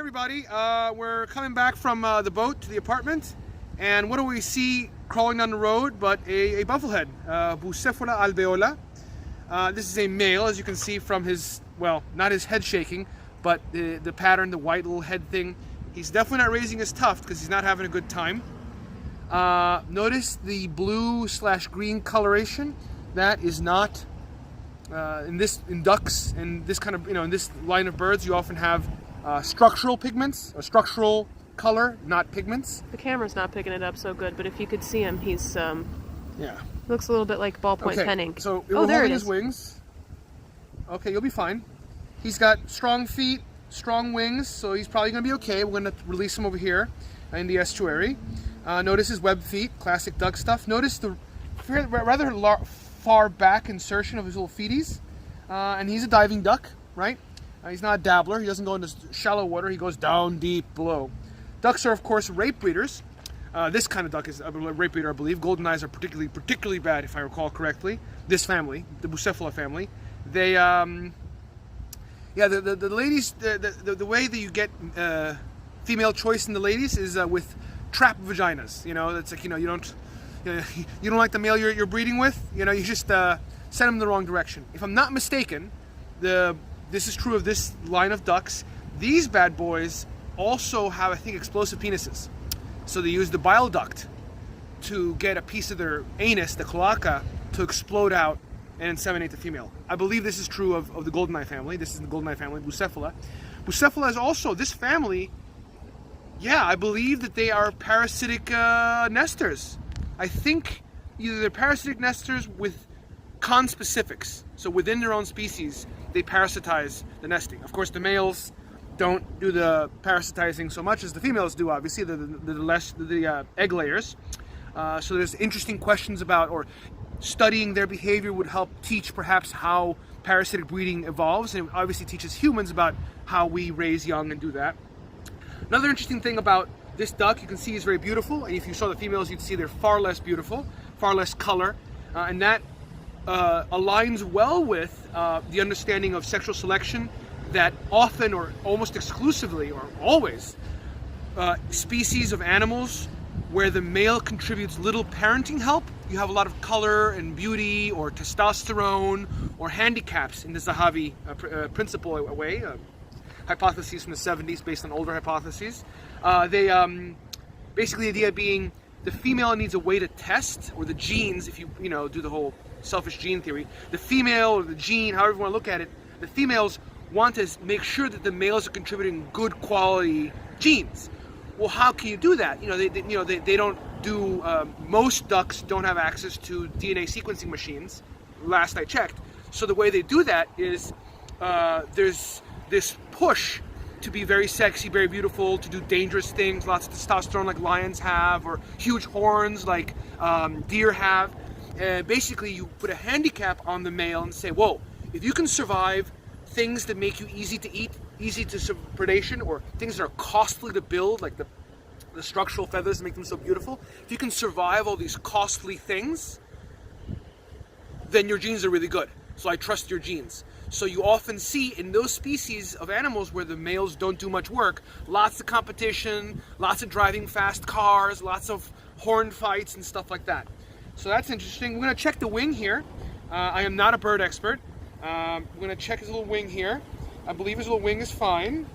everybody, we're coming back from the boat to the apartment, and what do we see crawling down the road but a bufflehead, Bufflehead alveola. This is a male, as you can see from his, well, not his head shaking, but the pattern, the white little head thing. He's definitely not raising his tuft because he's not having a good time. Notice the blue/green coloration. That is not in ducks and this kind of, in this line of birds, you often have structural pigments, or structural color, not pigments. The camera's not picking it up so good, but if you could see him, he's yeah, looks a little bit like ballpoint penning. So we're holding his wings. Okay, you'll be fine. He's got strong feet, strong wings, so he's probably going to be okay. We're going to release him over here in the estuary. Notice his webbed feet, classic duck stuff. Notice the rather far back insertion of his little feeties. And he's a diving duck, right? He's not a dabbler. He doesn't go into shallow water. He goes down deep below. Ducks are, of course, rape breeders. This kind of duck is a rape breeder, I believe. Golden eyes are particularly bad, if I recall correctly. This family, the Bufflehead family, they, yeah, the ladies, the way that you get female choice in the ladies is with trap vaginas. That's like, you don't like the male you're breeding with. You just send them in the wrong direction. If I'm not mistaken, this is true of this line of ducks. These bad boys also have, I think, explosive penises. So they use the bile duct to get a piece of their anus, the cloaca, to explode out and inseminate the female. I believe this is true of the golden eye family. This is the golden eye family, Bufflehead. Bufflehead is also, this family, yeah, I believe that they are parasitic nesters. I think either they're parasitic nesters with conspecifics. So within their own species, they parasitize the nesting. Of course, the males don't do the parasitizing so much as the females do, obviously, the egg layers. So there's interesting questions about, or studying their behavior would help teach perhaps how parasitic breeding evolves, and it obviously teaches humans about how we raise young and do that. Another interesting thing about this duck, you can see is very beautiful, and if you saw the females, you'd see they're far less beautiful, far less color, and that aligns well with the understanding of sexual selection that often, or almost exclusively, or always, species of animals where the male contributes little parenting help, you have a lot of color and beauty or testosterone or handicaps in the Zahavi principle way, hypotheses from the 70s based on older hypotheses. Basically the idea being the female needs a way to test, or the genes, if you do the whole selfish gene theory, the female or the gene, however you want to look at it, the females want to make sure that the males are contributing good quality genes. Well, how can you do that? They don't do, most ducks don't have access to DNA sequencing machines, last I checked. So the way they do that is there's this push to be very sexy, very beautiful, to do dangerous things, lots of testosterone like lions have, or huge horns like deer have. And basically you put a handicap on the male and say, whoa, if you can survive things that make you easy to eat, easy to predation, or things that are costly to build, like the structural feathers that make them so beautiful, if you can survive all these costly things, then your genes are really good. So I trust your genes. So you often see in those species of animals where the males don't do much work, lots of competition, lots of driving fast cars, lots of horn fights and stuff like that. So that's interesting. We're going to check the wing here. I am not a bird expert. We're going to check his little wing here. I believe his little wing is fine.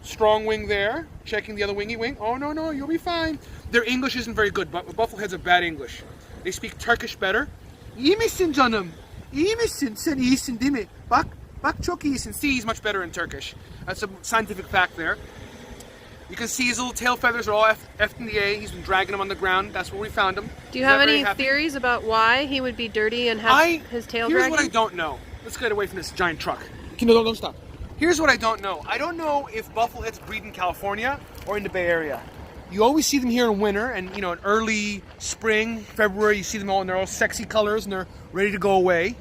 Strong wing there. Checking the other wingy wing. Oh, no, you'll be fine. Their English isn't very good, but Buffleheads have bad English. They speak Turkish better. İyi misin canım? İyi misin? Sen iyisin değil mi? Bak çok iyisin. See, he's much better in Turkish. That's a scientific fact there. You can see his little tail feathers are all F in the A. He's been dragging them on the ground. That's where we found him. Do you have any theories about why he would be dirty and have his tail dragging? Here's what I don't know. Let's get away from this giant truck. No, don't stop. Here's what I don't know. I don't know if Buffleheads breed in California or in the Bay Area. You always see them here in winter, and in early spring, February, you see them all in their all sexy colors and they're ready to go away.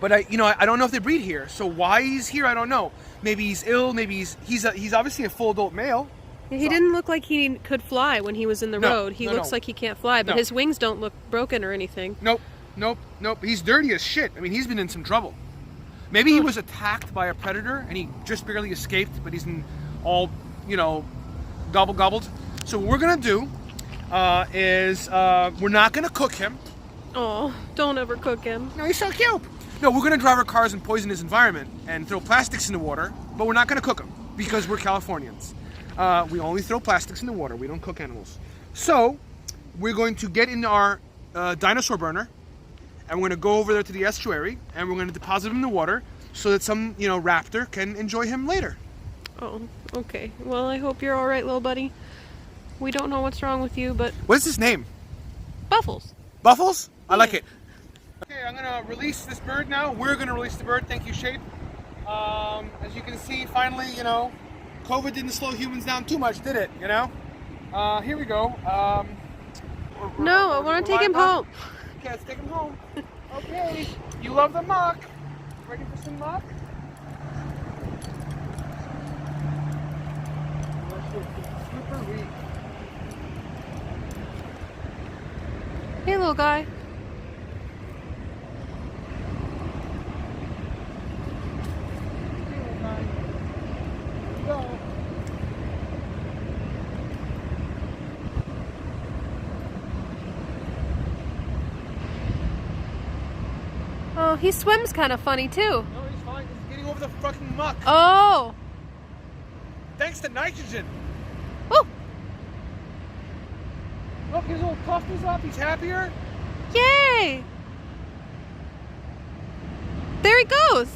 But I don't know if they breed here. So why he's here, I don't know. Maybe he's ill. Maybe he's obviously a full adult male. He didn't look like he could fly when he was in the road. He looks like he can't fly, but his wings don't look broken or anything. Nope. He's dirty as shit. I mean, he's been in some trouble. Maybe he was attacked by a predator and he just barely escaped, but he's all, you know, gobbled. So what we're gonna do is we're not gonna cook him. Oh, don't ever cook him. No, he's so cute. No, we're gonna drive our cars and poison his environment and throw plastics in the water, but we're not gonna cook him because we're Californians. We only throw plastics in the water. We don't cook animals. So we're going to get in our dinosaur burner, and we're going to go over there to the estuary, and we're going to deposit him in the water so that some, you know, raptor can enjoy him later. Oh, okay. Well, I hope you're all right, little buddy. We don't know what's wrong with you, but What's his name? Buffles. Buffles? I like it. Okay, I'm going to release this bird now. We're going to release the bird. Thank you, Shape. As you can see, finally, you know, COVID didn't slow humans down too much, did it? You know? Here we go. No, I want to take him home. Okay, let's take him home. Okay, you love the muck. Ready for some muck? Super weak. Hey, little guy. Hey, little guy. Here we go. Oh, he swims kind of funny, too. No, he's fine. He's getting over the fucking muck. Oh. Thanks to nitrogen. Oh. Look, his little puff is up. He's happier. Yay. There he goes.